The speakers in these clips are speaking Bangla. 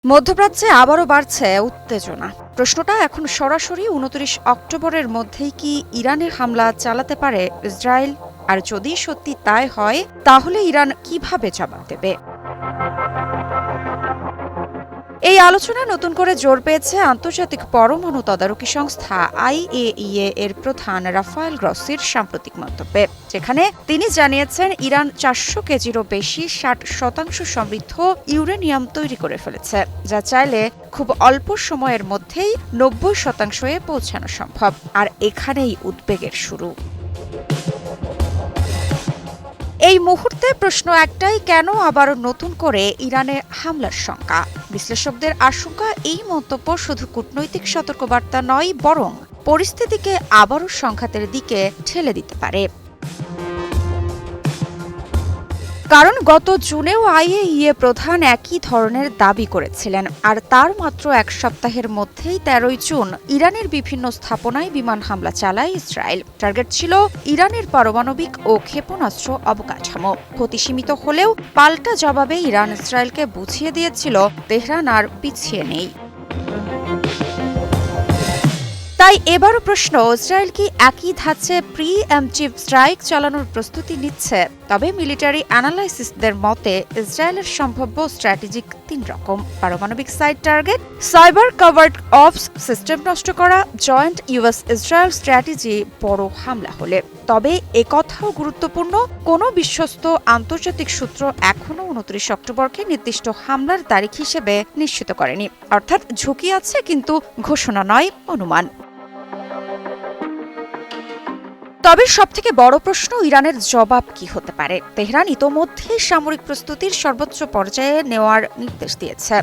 মধ্যপ্রাচ্যে আবারও বাড়ছে উত্তেজনা। প্রশ্নটা এখন সরাসরি ২৯ অক্টোবরের মধ্যেই কি ইরানের হামলা চালাতে পারে ইসরায়েল? আর যদি সত্যি তাই হয়, তাহলে ইরান কিভাবে জবাব দেবে? এই আলোচনা নতুন করে জোর পেয়েছে আন্তর্জাতিক পরমাণু তদারকি সংস্থা IAEA এর প্রধান রাফায়েল গ্রসির সাম্প্রতিক মন্তব্যে, যেখানে তিনি জানিয়েছেন ইরান ৪০০ কেজিরও বেশি ৬০% সমৃদ্ধ ইউরেনিয়াম তৈরি করে ফেলেছে, যা চাইলে খুব অল্প সময়ের মধ্যেই ৯০%-এ পৌঁছানো সম্ভব। আর এখানেই উদ্বেগের শুরু। এই মুহূর্তে প্রশ্ন একটাই, কেন আবার নতুন করে ইরানে হামলার শঙ্কা? বিশ্লেষকদের আশঙ্কা, এই মন্তব্য শুধু কূটনৈতিক সতর্কবার্তা নয়, বরং পরিস্থিতিকে আবারও সংঘাতের দিকে ঠেলে দিতে পারে। কারণ গত জুনেও IAEA প্রধান একই ধরনের দাবি করেছিলেন, আর তার মাত্র এক সপ্তাহের মধ্যেই ১৩ জুন ইরানের বিভিন্ন স্থাপনায় বিমান হামলা চালায় ইসরায়েল। টার্গেট ছিল ইরানের পারমাণবিক ও ক্ষেপণাস্ত্র অবকাঠামো। ক্ষতি সীমিত হলেও পাল্টা জবাবে ইরান ইসরায়েলকে বুঝিয়ে দিয়েছিল তেহরান আর পিছিয়ে নেই। তাই এবারও প্রশ্ন, ইসরায়েল কি একই ধাঁচে প্রি-এম্পটিভ স্ট্রাইক চালানোর প্রস্তুতি নিচ্ছে? তবে মিলিটারি অ্যানালাইসিসদের মতে ইসরায়েলের সম্ভাব্য স্ট্র্যাটেজিক ৩ রকম: পারমাণবিক site target, cyber covert ops system নষ্ট করা, জয়েন্ট US ইসরায়েল স্ট্র্যাটেজি বড় হামলা হলে। তবে একথাও গুরুত্বপূর্ণ, কোনো বিশ্বস্ত আন্তর্জাতিক সূত্র এখনও ২৯ অক্টোবরকে নির্দিষ্ট হামলার তারিখ হিসেবে নিশ্চিত করেনি। অর্থাৎ ঝুঁকি আছে, কিন্তু ঘোষণা নয়, অনুমান। তবে সবথেকে বড় প্রশ্ন, ইরানের জবাব কি হতে পারে? তেহরান ইতোমধ্যেই সামরিক প্রস্তুতির সর্বোচ্চ পর্যায়ে নেওয়ার নির্দেশ দিয়েছে।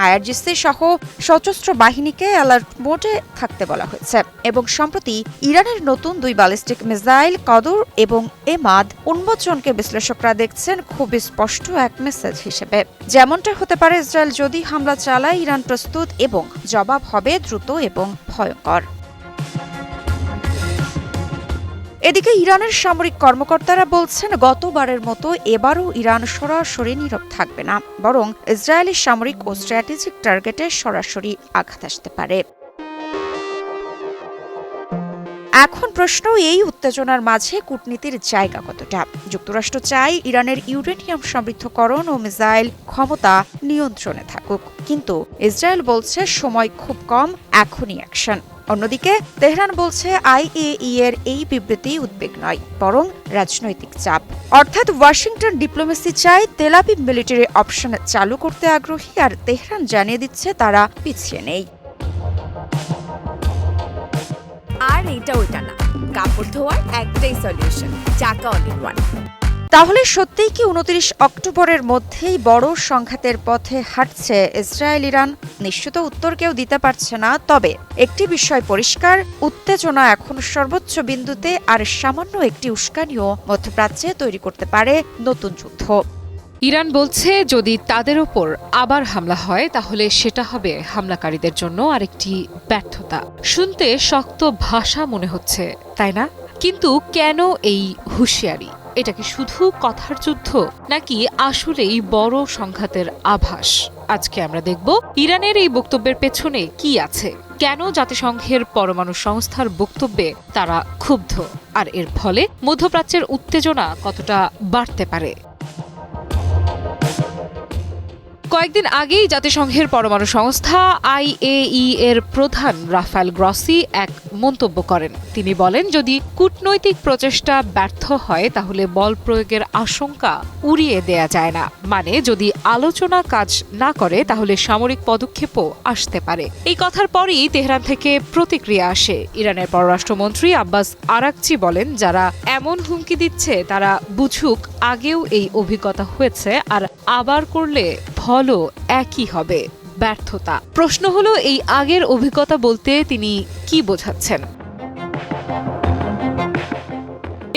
IRGC সহ সশস্ত্র বাহিনীকে অ্যালার্ট মোডে থাকতে বলা হয়েছে, এবং সম্প্রতি ইরানের নতুন ২ ব্যালিস্টিক মিসাইল কদর এবং এমাদ উন্মোচনকে বিশ্লেষকরা দেখছেন খুবই স্পষ্ট এক মেসেজ হিসেবে। যেমনটা হতে পারে, ইসরায়েল যদি হামলা চালায়, ইরান প্রস্তুত এবং জবাব হবে দ্রুত এবং ভয়ঙ্কর। এদিকে ইরানের সামরিক কর্মকর্তারা বলছেন, গতবারের মতো এবারও ইরান সরাসরি নীরব থাকবে না, বরং ইসরায়েলি সামরিক ও স্ট্র্যাটেজিক টার্গেটে সরাসরি আঘাত আসতে পারে। এখন প্রশ্ন, এই উত্তেজনার মাঝে কূটনীতির জায়গা কতটা? যুক্তরাষ্ট্র চায় ইরানের ইউরেনিয়াম সমৃদ্ধকরণ ও মিসাইল ক্ষমতা নিয়ন্ত্রণে থাকুক, কিন্তু ইসরায়েল বলছে সময় খুব কম, এখনই অ্যাকশন। অন্যদিকে তেহরান বলছে IAEA এর এই বিবৃতি উদ্বেগ নয়, বরং রাজনৈতিক চাপ। অর্থাৎ ওয়াশিংটন ডিপ্লোমেসি চায় তেল আবিব মিলিটারি অপশন চালু করতে আগ্রহী, আর তেহরান জানিয়ে দিচ্ছে তারা পিছিয়ে নেই। আর এটা ওইটা না, কাপড় ধোয়ার একটাই সলিউশন, চাকা অল ইন ওয়ান। তাহলে সত্যিই কি ২৯ অক্টোবরের মধ্যেই বড় সংঘাতের পথে হাঁটছে ইসরায়েল ইরান? নিশ্চিত উত্তর কেউ দিতে পারছে না, তবে একটি বিষয় পরিষ্কার, উত্তেজনা এখন সর্বোচ্চ বিন্দুতে, আর সামান্য একটি উস্কানিও মধ্যপ্রাচ্যে তৈরি করতে পারে নতুন যুদ্ধ। ইরান বলছে, যদি তাদের ওপর আবার হামলা হয়, তাহলে সেটা হবে হামলাকারীদের জন্য আরেকটি ব্যর্থতা। শুনতে শক্ত ভাষা মনে হচ্ছে, তাই না? কিন্তু কেন এই হুঁশিয়ারি? এটা কি শুধু কথার যুদ্ধ, নাকি আসলেই বড় সংঘাতের আভাস? আজকে আমরা দেখব ইরানের এই বক্তব্যের পেছনে কি আছে, কেন জাতিসংঘের পরমাণু সংস্থার বক্তব্যে তারা ক্ষুব্ধ, আর এর ফলে মধ্যপ্রাচ্যের উত্তেজনা কতটা বাড়তে পারে। কয়েকদিন আগেই জাতিসংঘের পরমাণু সংস্থা IAEA এর প্রধান রাফায়েল গ্রসি এক মন্তব্য করেন। তিনি বলেন, যদি কূটনৈতিক প্রচেষ্টা ব্যর্থ হয়, তাহলে বল প্রয়োগের আশঙ্কা উড়িয়ে দেয়া যায় না। মানে, যদি আলোচনা কাজ না করে, তাহলে সামরিক পদক্ষেপও আসতে পারে। এই কথার পরই তেহরান থেকে প্রতিক্রিয়া আসে। ইরানের পররাষ্ট্রমন্ত্রী আব্বাস আরাকচি বলেন, যারা এমন হুমকি দিচ্ছে তারা বুঝুক আগেও এই অভিজ্ঞতা হয়েছে, আর আবার করলে ফলও একই হবে, ব্যর্থতা। প্রশ্ন হলো, এই আগের অভিজ্ঞতা বলতে তিনি কি বোঝাচ্ছেন?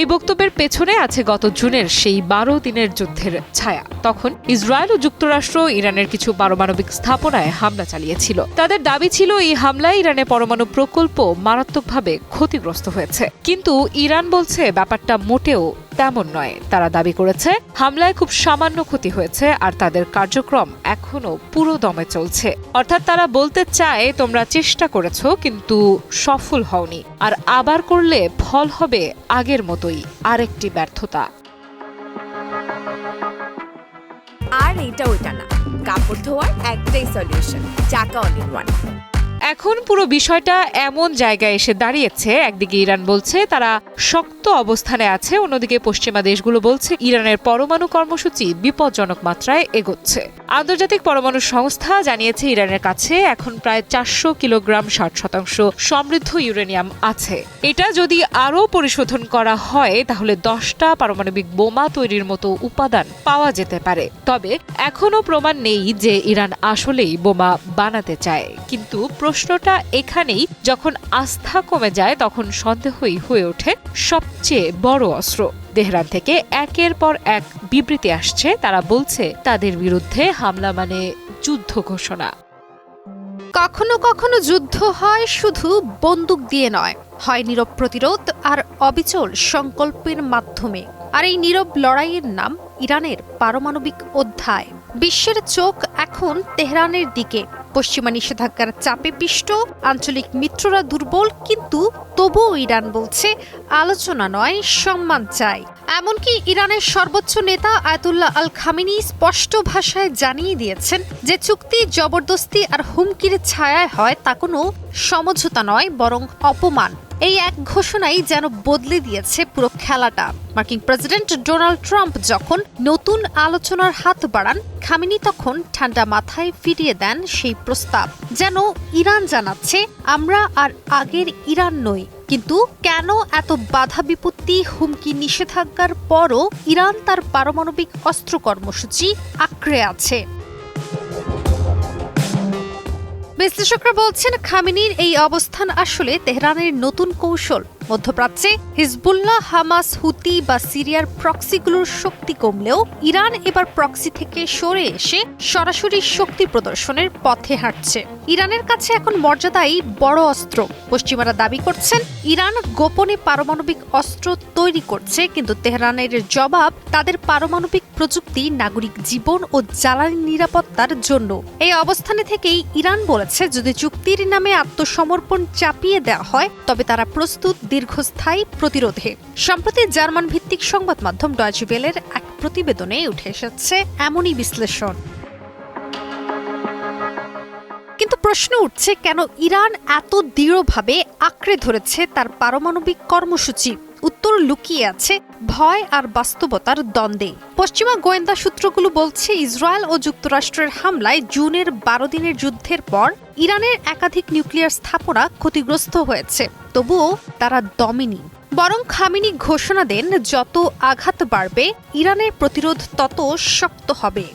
এই বক্তব্যের পেছনে আছে গত জুনের সেই ১২ দিনের যুদ্ধের ছায়া। তখন ইসরায়েল ও যুক্তরাষ্ট্র ইরানের কিছু পারমাণবিক স্থাপনায় হামলা চালিয়েছিল। তাদের দাবি ছিল, এই হামলায় ইরানের পরমাণু প্রকল্প মারাত্মকভাবে ক্ষতিগ্রস্ত হয়েছে। কিন্তু ইরান বলছে ব্যাপারটা মোটেও তেমন নয়। তারা দাবি করেছে হামলায় খুব সামান্য ক্ষতি হয়েছে আর তাদের কার্যক্রম এখনো পুরো দমে চলছে। অর্থাৎ তারা বলতে চায় তোমরা চেষ্টা করেছো কিন্তু সফল হওনি, আর আবার করলে ফল হবে আগের মতোই, আরেকটি ব্যর্থতা। আর এটা ওইটা না, কাপড় ধোয়ার একটাই সলিউশন, চাকা অল ইন ওয়ান। এখন পুরো বিষয়টা এমন জায়গায় এসে দাঁড়িয়েছে, একদিকে ইরান বলছে তারা শক্ত অবস্থানে আছে, অন্যদিকে পশ্চিমা দেশগুলো বলছে ইরানের পরমাণু কর্মসূচি বিপজ্জনক মাত্রায় এগোচ্ছে। আন্তর্জাতিক পরমাণু সংস্থা জানিয়েছে ইরানের কাছে এখন প্রায় 400 কিলোগ্রাম 60% সমৃদ্ধ ইউরেনিয়াম আছে। এটা যদি আরও পরিশোধন করা হয় তাহলে 10টা পারমাণবিক বোমা তৈরির মতো উপাদান পাওয়া যেতে পারে। তবে এখনো প্রমাণ নেই যে ইরান আসলেই বোমা বানাতে চায়। কিন্তু প্রশ্নটা এখানেই, যখন আস্থা কমে যায় তখন সন্দেহই হয়ে ওঠে সবচেয়ে বড় অস্ত্র। তেহরান থেকে একের পর এক বিবৃতি আসছে, তারা বলছে তাদের বিরুদ্ধে হামলা মানে যুদ্ধ ঘোষণা। কখনো কখনো যুদ্ধ হয় শুধু বন্দুক দিয়ে নয়, হয় নীরব প্রতিরোধ আর অবিচল সংকল্পের মাধ্যমে। আর এই নীরব লড়াইয়ের নাম ইরানের পারমাণবিক অধ্যায়। বিশ্বের চোখ এখন তেহরানের দিকে। পশ্চিমা নিষেধাজ্ঞার চাপে পিষ্ট, আঞ্চলিক মিত্ররা দুর্বল, কিন্তু তবুও ইরান বলছে আলোচনা নয়, সম্মান চাই। এমনকি ইরানের সর্বোচ্চ নেতা আয়াতুল্লাহ আল খামেনি স্পষ্ট ভাষায় জানিয়ে দিয়েছেন যে চুক্তি জবরদস্তি আর হুমকির ছায়ায় হয় তা কোনো সমঝোতা নয়, বরং অপমান। এই এক ঘোষণাই যেন বদলে দিয়েছে পুরো খেলাটা। মার্কিন প্রেসিডেন্ট ডোনাল্ড ট্রাম্প যখন নতুন আলোচনার হাত বাড়ান, খামেনি তখন ঠান্ডা মাথায় ফিরিয়ে দেন সেই প্রস্তাব। যেন ইরান জানাচ্ছে আমরা আর আগের ইরান নই। কিন্তু কেন এত বাধা বিপত্তি, হুমকি, নিষেধাজ্ঞার পরও ইরান তার পারমাণবিক অস্ত্র কর্মসূচি আঁকড়ে আছে? বিশ্লেষকরা বলছেন খামেনির এই অবস্থান আসলে তেহরানের নতুন কৌশল। মধ্যপ্রাচ্যে হিজবুল্লাহ, হামাস, হুতি বা সিরিয়ার প্রক্সিগুলোর শক্তি কমলেও ইরান এবার প্রক্সি থেকে সরে এসে সরাসরি শক্তি প্রদর্শনের পথে হাঁটছে। ইরানের কাছে এখন মর্যাদাই বড় অস্ত্র। পশ্চিমারা দাবি করছেন ইরান গোপনে পারমাণবিক অস্ত্র তৈরি করছে, কিন্তু তেহরানের জবাব তাদের পারমাণবিক প্রযুক্তি নাগরিক জীবন ও জ্বালানি নিরাপত্তার জন্য। এই অবস্থানে থেকেই ইরান বলেছে যদি চুক্তির নামে আত্মসমর্পণ চাপিয়ে দেওয়া হয় তবে তারা প্রস্তুত দীর্ঘস্থায়ী প্রতিরোধে। সম্প্রতি জার্মান ভিত্তিক সংবাদ মাধ্যম ডয়েচে ওয়েলের এক প্রতিবেদনে উঠে এসেছে এমনই বিশ্লেষণ। কিন্তু প্রশ্ন উঠছে, কেন ইরান এত দৃঢ়ভাবে আঁকড়ে ধরেছে তার পারমাণবিক কর্মসূচি? উত্তর লুকিয়ে আছে ভয় আর বাস্তবতার দ্বন্দ্বে। পশ্চিমা গোয়েন্দা সূত্রগুলো বলছে ইসরায়েল ও যুক্তরাষ্ট্রের হামলায় জুনের 12 দিনের যুদ্ধের পর ইরানের একাধিক নিউক্লিয়ার স্থাপনা ক্ষতিগ্রস্ত হয়েছে। তবুও তারা দমেনি, বরং খামেনি ঘোষণা দেন যত আঘাত বাড়বে ইরানের প্রতিরোধ তত শক্ত হবে।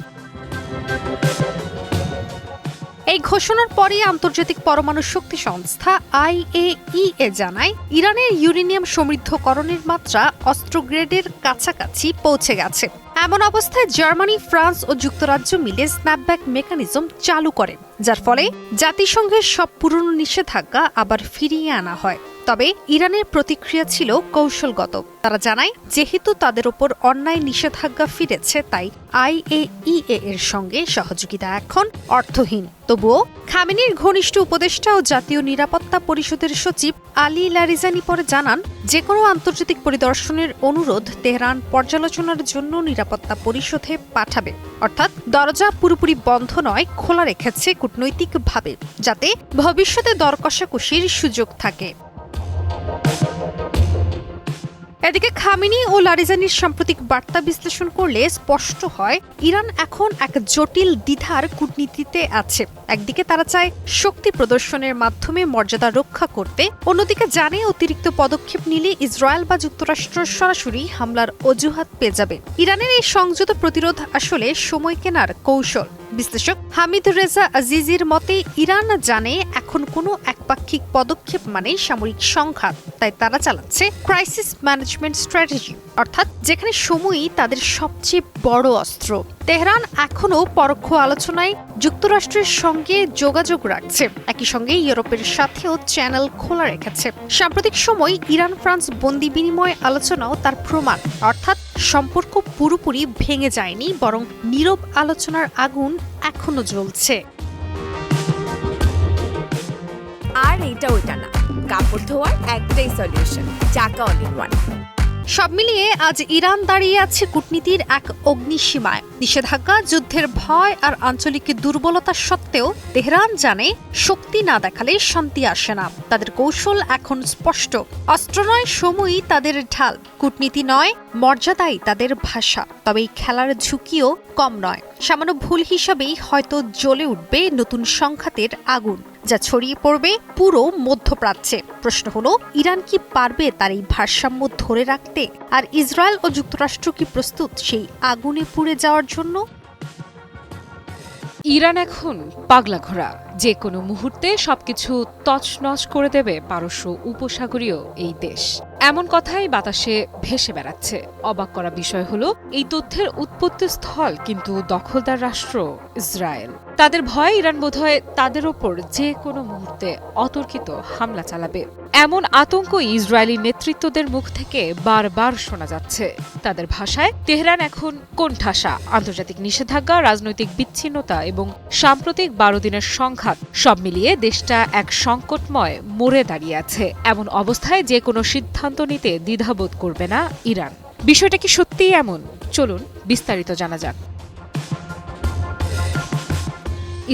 এই ঘোষণার পরে আন্তর্জাতিক পরমাণু শক্তি সংস্থা IAEA জানায় ইরানের ইউরেনিয়াম সমৃদ্ধকরণের মাত্রা অস্ত্র গ্রেডের কাছাকাছি পৌঁছে গেছে। এমন অবস্থায় জার্মানি, ফ্রান্স ও যুক্তরাজ্য মিলে স্ন্যাপব্যাক মেকানিজম চালু করে, যার ফলে জাতিসংঘের সব পুরনো নিষেধাজ্ঞা আবার ফিরিয়ে আনা হয়। তবে ইরানের প্রতিক্রিয়া ছিল কৌশলগত। তারা জানায় যেহেতু তাদের ওপর অন্যায় নিষেধাজ্ঞা ফিরেছে, তাই IAEA এর সঙ্গে সহযোগিতা এখন অর্থহীন। তবুও খামেনির ঘনিষ্ঠ উপদেষ্টা ও জাতীয় নিরাপত্তা পরিষদের সচিব আলী লারিজানি পরে জানান যে কোনো আন্তর্জাতিক পরিদর্শনের অনুরোধ তেহরান পর্যালোচনার জন্য নিরাপত্তা পরিষদে পাঠাবে। অর্থাৎ দরজা পুরোপুরি বন্ধ নয়, খোলা রেখেছে কূটনৈতিকভাবে, যাতে ভবিষ্যতে দর কষাকষির সুযোগ থাকে। এদিকে খামেনি ও লারিজানির সাম্প্রতিক বার্তা বিশ্লেষণ করলে স্পষ্ট হয় ইরান এখন এক জটিল দ্বিধার কূটনীতিতে আছে। একদিকে তারা চায় শক্তি প্রদর্শনের মাধ্যমে মর্যাদা রক্ষা করতে, অন্যদিকে জানে অতিরিক্ত পদক্ষেপ নিলে ইসরায়েল বা যুক্তরাষ্ট্র সরাসরি হামলার অজুহাত পেয়ে যাবে। ইরানের এই সংযত প্রতিরোধ আসলে সময় কেনার কৌশল। বিশ্লেষক হামিদ রেজা আজিজির মতে ইরান জানে এখন কোনো একপাক্ষিক পদক্ষেপ মানেই সামরিক সংঘাত, তাই তারা চালাচ্ছে ক্রাইসিস ম্যানেজমেন্ট স্ট্র্যাটেজি, অর্থাৎ যেখানে সময়ই তাদের সবচেয়ে বড় অস্ত্র। তেহরান এখনও পরোক্ষ আলোচনায় যুক্তরাষ্ট্রের সঙ্গে যোগাযোগ রাখছে, একই সঙ্গে ইউরোপের সাথেও চ্যানেল খোলা রেখেছে। সাম্প্রতিক সময় ইরান ফ্রান্স বন্দি বিনিময় আলোচনাও তার প্রমাণ, অর্থাৎ সম্পর্ক পুরোপুরি ভেঙে যায়নি, বরং নীরব আলোচনার আগুন এখনো জ্বলছে। আর এটা ওইটা না, কাপড় ধোয়ার একটাই সলিউশন, চাকা অল ইন ওয়ান। সব মিলিয়ে আজ ইরান দাঁড়িয়ে আছে কূটনীতির এক অগ্নিসীমায়। নিষেধাজ্ঞা, যুদ্ধের ভয় আর আঞ্চলিক দুর্বলতা সত্ত্বেও তেহরান জানে শক্তি না দেখালে শান্তি আসে না। তাদের কৌশল এখন স্পষ্ট, অস্ত্র নয় সময়ই তাদের ঢাল, কূটনীতি নয় মর্যাদাই তাদের ভাষা। তবে এই খেলার ঝুঁকিও কম নয়। সামান্য ভুল হিসাবেই হয়তো জ্বলে উঠবে নতুন সংঘাতের আগুন, যা ছড়িয়ে পড়বে পুরো মধ্যপ্রাচ্যে। প্রশ্ন হলো, ইরান কি পারবে তার এই ভারসাম্য ধরে রাখতে? আর ইসরায়েল ও যুক্তরাষ্ট্র কি প্রস্তুত সেই আগুনে পুড়ে যাওয়ার জন্য? ইরান এখন পাগলা ঘোড়া, যে কোনো মুহূর্তে সবকিছু তছনছ করে দেবে পারস্য উপসাগরীয় এই দেশ। এমন কথাই বাতাসে ভেসে বেড়াচ্ছে। অবাক করা বিষয় হলো, এই তথ্যের উৎপত্তি স্থল কিন্তু দখলদার রাষ্ট্র ইসরায়েল। তাদের ভয় ইরান বোধহয় তাদের ওপর যে কোনো মুহূর্তে অতর্কিত হামলা চালাবে। এমন আতঙ্ক ইসরায়েলি নেতৃত্বদের মুখ থেকে বারবার শোনা যাচ্ছে। তাদের ভাষায় তেহরান এখন কোণঠাসা। আন্তর্জাতিক নিষেধাজ্ঞা, রাজনৈতিক বিচ্ছিন্নতা এবং সাম্প্রতিক 12 দিনের সংঘাত সব মিলিয়ে দেশটা এক সংকটময় মোড়ে দাঁড়িয়ে আছে। এমন অবস্থায় যে কোনো সিদ্ধান্ত নিতে দ্বিধাবোধ করবে না ইরান। বিষয়টা কি সত্যিই এমন? চলুন বিস্তারিত জানা যাক।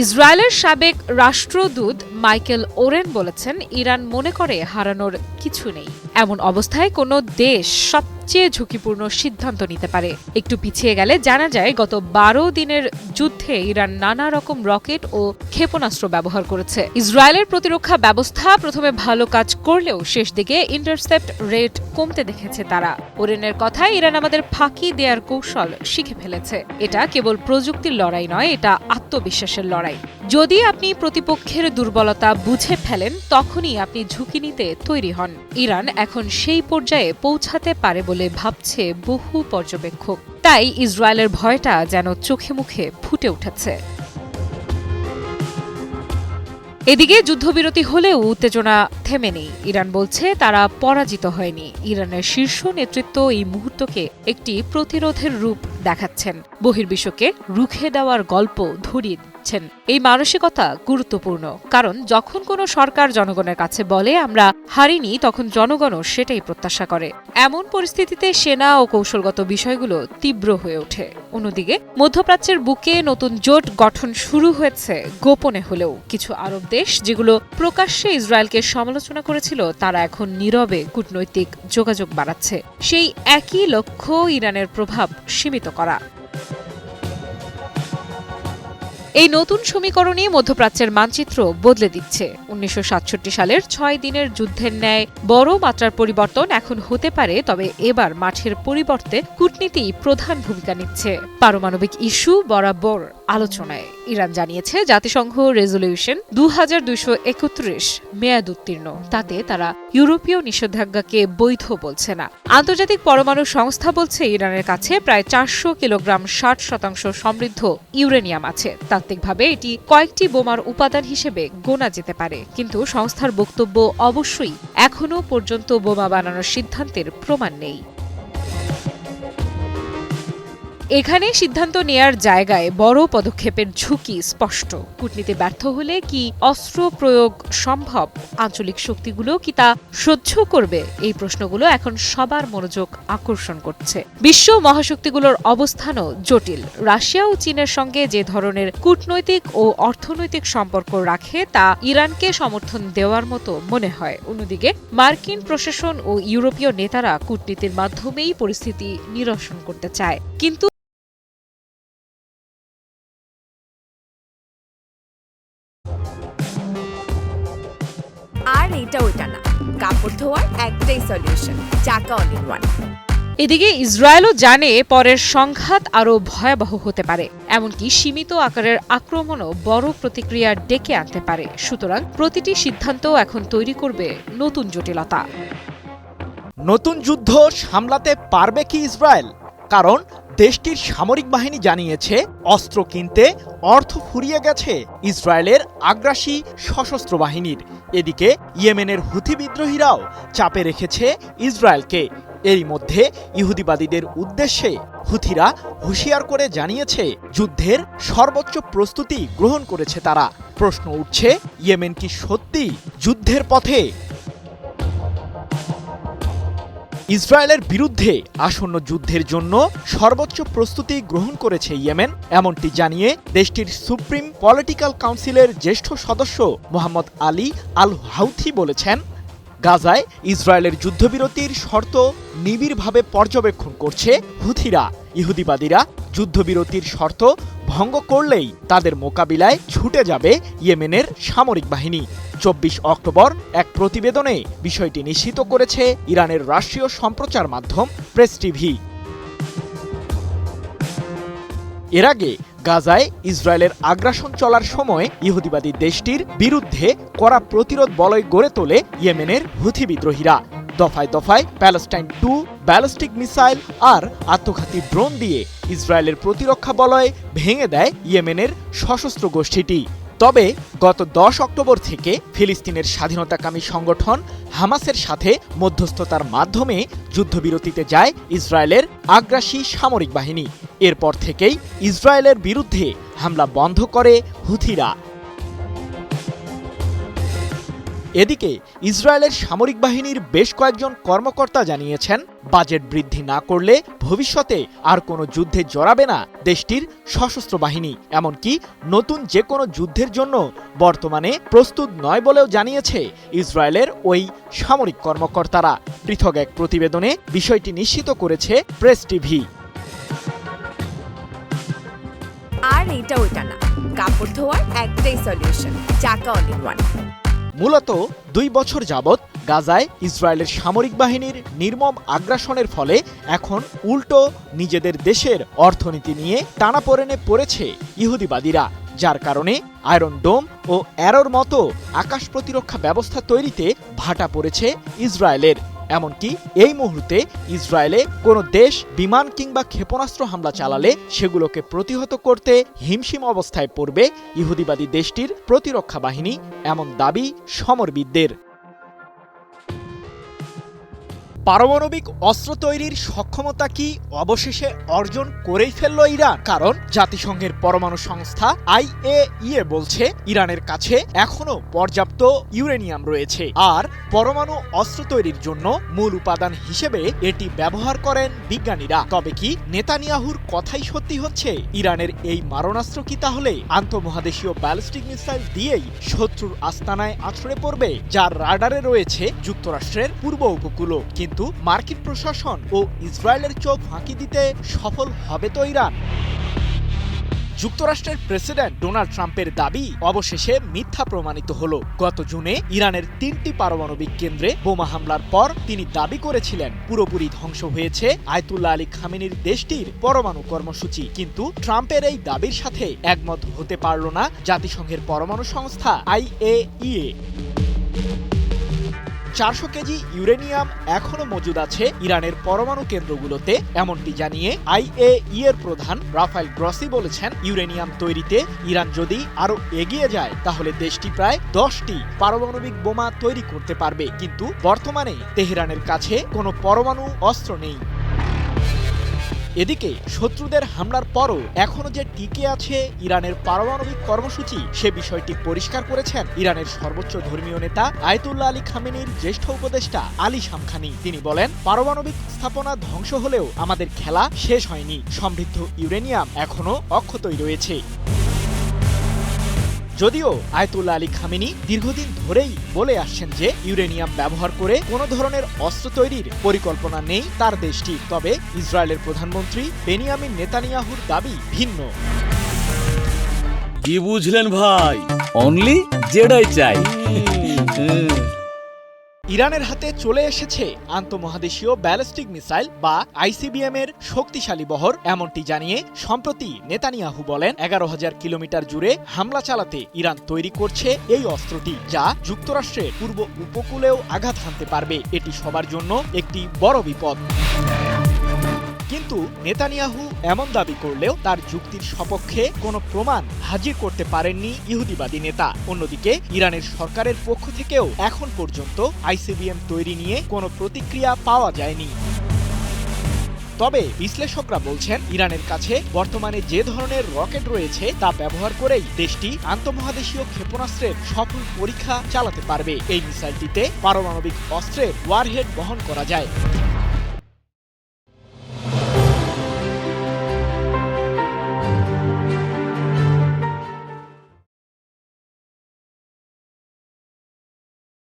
ইসরায়েলের সাবেক রাষ্ট্রদূত মাইকেল ওরেন বলেছেন, ইরান মনে করে হারানোর কিছু নেই। এমন অবস্থায় কোনো দেশ সবচেয়ে ঝুঁকিপূর্ণ সিদ্ধান্ত নিতে পারে। একটু পিছিয়ে গেলে জানা যায়, গত 12 দিনের যুদ্ধে ইরান নানা রকম রকেট ও ক্ষেপণাস্ত্র ব্যবহার করেছে। ইসরায়েলের প্রতিরক্ষা ব্যবস্থা প্রথমে ভালো কাজ করলেও শেষ দিকে ইন্টারসেপ্ট রেট কমতে দেখেছে তারা। ওরেনের কথায়, ইরান আমাদের ফাঁকি দেওয়ার কৌশল শিখে ফেলেছে। এটা কেবল প্রযুক্তির লড়াই নয়, এটা আত্মবিশ্বাসের লড়াই। যদি আপনি প্রতিপক্ষের দুর্বলতা বুঝে ফেলেন, তখনই আপনি ঝুঁকি নিতে তৈরি হন। ইরান এখন সেই পর্যায়ে পৌঁছাতে পারে বলে ভাবছে বহু পর্যবেক্ষক। তাই ইসরায়েলের ভয়টা যেন চোখে মুখে ফুটে উঠেছে। এদিকে যুদ্ধবিরতি হলেও উত্তেজনা থেমে নেই। ইরান বলছে তারা পরাজিত হয়নি। ইরানের শীর্ষ নেতৃত্ব এই মুহূর্তকে একটি প্রতিরোধের রূপ দেখাচ্ছেন, বহির্বিশ্বকে রুখে দেওয়ার গল্প ধরিয়ে দিচ্ছেন। এই মানসিকতা গুরুত্বপূর্ণ, কারণ যখন কোনো সরকার জনগণের কাছে বলে আমরা হারিনি, তখন জনগণও সেটাই প্রত্যাশা করে। এমন পরিস্থিতিতে সেনা ও কৌশলগত বিষয়গুলো তীব্র হয়ে ওঠে। অন্যদিকে মধ্যপ্রাচ্যের বুকে নতুন জোট গঠন শুরু হয়েছে গোপনে হলেও। কিছু আরব দেশ যেগুলো প্রকাশ্যে ইসরায়েলকে সমালোচনা করেছিল, তারা এখন নীরবে কূটনৈতিক যোগাযোগ বাড়াচ্ছে। সেই একই লক্ষ্য, ইরানের প্রভাব সীমিত করা। এই নতুন সমীকরণই মধ্যপ্রাচ্যের মানচিত্র বদলে দিচ্ছে। 1967 সালের 6 দিনের যুদ্ধের ন্যায় বড় মাত্রার পরিবর্তন এখন হতে পারে, তবে এবার মাঠের পরিবর্তে কূটনীতি প্রধান ভূমিকা নিচ্ছে। পারমাণবিক ইস্যু বরাবর আলোচনায়। ইরান জানিয়েছে জাতিসংঘ রেজলিউশন 2231 মেয়াদ উত্তীর্ণ। তাতে তারা ইউরোপীয় নিষেধাজ্ঞাকে বৈধ বলছে না। আন্তর্জাতিক পরমাণু সংস্থা বলছে ইরানের কাছে প্রায় 400 কিলোগ্রাম 60% সমৃদ্ধ ইউরেনিয়াম আছে। তাত্ত্বিকভাবে এটি কয়েকটি বোমার উপাদান হিসেবে গোনা যেতে পারে, কিন্তু সংস্থার বক্তব্য অবশ্যই এখনও পর্যন্ত বোমা বানানোর সিদ্ধান্তের প্রমাণ নেই। এখানে সিদ্ধান্ত নেয়ার জায়গায় বড় পদক্ষেপের ঝুঁকি স্পষ্ট। কূটনীতি ব্যর্থ হলে কি অস্ত্র প্রয়োগ সম্ভব? আঞ্চলিক শক্তিগুলো কি তা সহ্য করবে? এই প্রশ্নগুলো এখন সবার মনোযোগ আকর্ষণ করছে। বিশ্ব মহাশক্তিগুলোর অবস্থানও জটিল। রাশিয়া ও চীনের সঙ্গে যে ধরনের কূটনৈতিক ও অর্থনৈতিক সম্পর্ক রাখে, তা ইরানকে সমর্থন দেওয়ার মতো মনে হয়। অন্যদিকে মার্কিন প্রশাসন ও ইউরোপীয় নেতারা কূটনীতির মাধ্যমেই পরিস্থিতি নিরসন করতে চায়। কিন্তু আর এটা ওইটা না, কাপড় ধোয়ার একটাই সলিউশন, চাকা অল ইন ওয়ান। এদিকে ইসরায়েলও জানে পরের সংঘাত আরও ভয়াবহ হতে পারে। এমনকি সীমিত আকারের আক্রমণও বড় প্রতিক্রিয়া ডেকে আনতে পারে। সুতরাং প্রতিটি সিদ্ধান্ত এখন তৈরি করবে নতুন জটিলতা। নতুন যুদ্ধ সামলাতে পারবে কি ইসরায়েল? কারণ দেশটির সামরিক বাহিনী জানিয়েছে অস্ত্র কিনতে অর্থ ফুরিয়ে গেছে ইসরায়েলের আগ্রাসী সশস্ত্র বাহিনীর। এদিকে ইয়েমেনের হুথি বিদ্রোহীরাও চাপে রেখেছে ইসরায়েলকে। এরই মধ্যে ইহুদিবাদীদের উদ্দেশ্যে হুথিরা হুঁশিয়ার করে জানিয়েছে যুদ্ধের সর্বোচ্চ প্রস্তুতি গ্রহণ করেছে তারা। প্রশ্ন উঠছে, ইয়েমেন কি সত্যি যুদ্ধের পথে? ইসরায়েলের বিরুদ্ধে আসন্ন যুদ্ধের জন্য সর্বোচ্চ প্রস্তুতি গ্রহণ করেছে ইয়েমেন, এমনটি জানিয়ে দেশটির সুপ্রিম পলিটিক্যাল কাউন্সিলের জ্যেষ্ঠ সদস্য মোহাম্মদ আলী আল হাউথি বলেছেন, গাজায় ইসরায়েলের যুদ্ধবিরতির শর্ত নিবিড়ভাবে পর্যবেক্ষণ করছে হুথিরা। ইহুদিবাদীরা যুদ্ধবিরতির শর্ত ভঙ্গ করলেই তাদের মোকাবিলায় ছুটে যাবে ইয়েমেনের সামরিক বাহিনী। 24 অক্টোবর এক প্রতিবেদনে বিষয়টি নিশ্চিত করেছে ইরানের রাষ্ট্রীয় সম্প্রচার মাধ্যম প্রেস টিভি। এর আগে গাজায় ইসরায়েলের আগ্রাসন চলার সময় ইহুদিবাদী দেশটির বিরুদ্ধে কড়া প্রতিরোধ বলয় গড়ে তোলে ইয়েমেনের হুথি বিদ্রোহীরা। দফায় দফায় প্যালেস্টাইন 2 ব্যালিস্টিক মিসাইল আর আত্মঘাতী ড্রোন দিয়ে ইসরায়েলের প্রতিরক্ষা বলয় ভেঙে দেয় ইয়েমেনের সশস্ত্র গোষ্ঠীটি। তবে গত 10 অক্টোবর থেকে ফিলিস্তিনের স্বাধীনতাকামী সংগঠন হামাসের সাথে মধ্যস্থতার মাধ্যমে যুদ্ধবিরতিতে যায় ইসরায়েলের আগ্রাসী সামরিক বাহিনী। এরপর থেকেই ইসরায়েলের বিরুদ্ধে হামলা বন্ধ করে হুথিরা। এদিকে ইসরায়েলের সামরিক বাহিনীর বেশ কয়েকজন কর্মকর্তা জানিয়েছেন, বাজেট বৃদ্ধি না করলে ভবিষ্যতে আর কোনো যুদ্ধে জড়াবে না দেশটির সশস্ত্র বাহিনী। এমনকি নতুন যে কোনো যুদ্ধের জন্য বর্তমানে প্রস্তুত নয় বলেও জানিয়েছে ইসরায়েলের ওই সামরিক কর্মকর্তারা। পৃথক এক প্রতিবেদনে বিষয়টি নিশ্চিত করেছে প্রেস টিভি। আর এটা ওইটা না, কাপড় ধোয়ার একটাই সলিউশন, চাকা অল ইন ওয়ান। মূলত 2 বছর যাবৎ গাজায় ইসরায়েলের সামরিক বাহিনীর নির্মম আগ্রাসনের ফলে এখন উল্টো নিজেদের দেশের অর্থনীতি নিয়ে টানাপোড়েনে পড়েছে ইহুদিবাদীরা, যার কারণে আয়রন ডোম ও অ্যারোর মতো আকাশ প্রতিরক্ষা ব্যবস্থা তৈরিতে ভাটা পড়েছে ইসরায়েলের। এমনকি এই মুহূর্তে ইসরায়েলে কোনো দেশ বিমান কিংবা ক্ষেপণাস্ত্র হামলা চালালে সেগুলোকে প্রতিহত করতে হিমশিম অবস্থায় পড়বে ইহুদিবাদী দেশটির প্রতিরক্ষা বাহিনী, এমন দাবি সমরবিদদের। পারমাণবিক অস্ত্র তৈরির সক্ষমতা কি অবশেষে অর্জন করেই ফেলল ইরান? কারণ জাতিসংঘের পরমাণু সংস্থা IAEA বলছে ইরানের কাছে এখনো পর্যাপ্ত ইউরেনিয়াম রয়েছে, আর পরমাণু অস্ত্র তৈরির জন্য মূল উপাদান হিসেবে এটি ব্যবহার করেন বিজ্ঞানীরা। তবে কি নেতানিয়াহুর কথাই সত্যি হচ্ছে? ইরানের এই মারণাস্ত্র কি তাহলে আন্তঃমহাদেশীয় ব্যালিস্টিক মিসাইল দিয়েই শত্রুর আস্তানায় আছড়ে পড়বে, যার রাডারে রয়েছে যুক্তরাষ্ট্রের পূর্ব উপকূলও? কিন্তু মার্কিন প্রশাসন ও ইসরায়েলের চোখ ফাঁকি দিতে সফল হবে তো ইরান? যুক্তরাষ্ট্রের প্রেসিডেন্ট ডোনাল্ড ট্রাম্পের দাবি অবশেষে মিথ্যা প্রমাণিত হলো। গত জুনে ইরানের 3টি পারমাণবিক কেন্দ্রে বোমা হামলার পর তিনি দাবি করেছিলেন পুরোপুরি ধ্বংস হয়েছে আয়াতুল্লাহ আলী খামেনির দেশটির পরমাণু কর্মসূচি। কিন্তু ট্রাম্পের এই দাবির সাথে একমত হতে পারল না জাতিসংঘের পরমাণু সংস্থা IAEA। 400 কেজি ইউরেনিয়াম এখনো মজুদ আছে ইরানের পরমাণু কেন্দ্রগুলোতে, এমনটি জানিয়ে IAEA এর প্রধান রাফায়েল গ্রসি বলেছেন, ইউরেনিয়াম তৈরিতে ইরান যদি আরো এগিয়ে যায় তাহলে দেশটি প্রায় 10টি পারমাণবিক বোমা তৈরি করতে পারবে। কিন্তু বর্তমানে তেহরানের কাছে কোনো পরমাণু অস্ত্র নেই। এদিকে শত্রুদের হামলার পরও এখনো যে টিকে আছে ইরানের পারমাণবিক কর্মসূচি, সে বিষয়টি পরিষ্কার করেছেন ইরানের সর্বোচ্চ ধর্মীয় নেতা আয়াতুল্লাহ আলী খামেনির জ্যেষ্ঠ উপদেষ্টা আলী শামখানি। তিনি বলেন, পারমাণবিক স্থাপনা ধ্বংস হলেও আমাদের খেলা শেষ হয়নি, সমৃদ্ধ ইউরেনিয়াম এখনো অক্ষতই রয়েছে। যদিও আয়াতুল্লাহ আলী খামেনি দীর্ঘদিন ধরেই বলে আসছেন যে ইউরেনিয়াম ব্যবহার করে কোনো ধরনের অস্ত্র তৈরির পরিকল্পনা নেই তার দেশটির, তবে ইসরায়েলের প্রধানমন্ত্রী বেনিয়ামিন নেতানিয়াহুর দাবি ভিন্ন। কি বুঝলেন ভাই? অনলি যেটাই চাই। ইরানের হাতে চলে এসেছে আন্তঃমহাদেশীয় ব্যালিস্টিক মিসাইল বা ICBM এর শক্তিশালী বহর, এমনটি জানিয়ে সম্প্রতি নেতানিয়াহু বলেন 11,000 কিলোমিটার জুড়ে হামলা চালাতে ইরান তৈরি করছে এই অস্ত্রটি, যা যুক্তরাষ্ট্রের পূর্ব উপকূলেও আঘাত হানতে পারবে। এটি সবার জন্য একটি বড় বিপদ। কিন্তু নেতানিয়াহু এমন দাবি করলেও তার যুক্তির সপক্ষে কোনো প্রমাণ হাজির করতে পারেননি ইহুদিবাদী নেতা। অন্যদিকে ইরানের সরকারের পক্ষ থেকেও এখন পর্যন্ত আইসিবিএম তৈরি নিয়ে কোনো প্রতিক্রিয়া পাওয়া যায়নি। তবে বিশ্লেষকরা বলছেন, ইরানের কাছে বর্তমানে যে ধরনের রকেট রয়েছে তা ব্যবহার করেই দেশটি আন্তঃমহাদেশীয় ক্ষেপণাস্ত্রের সফল পরীক্ষা চালাতে পারবে। এই মিসাইলটিতে পারমাণবিক অস্ত্রের ওয়ারহেড বহন করা যায়।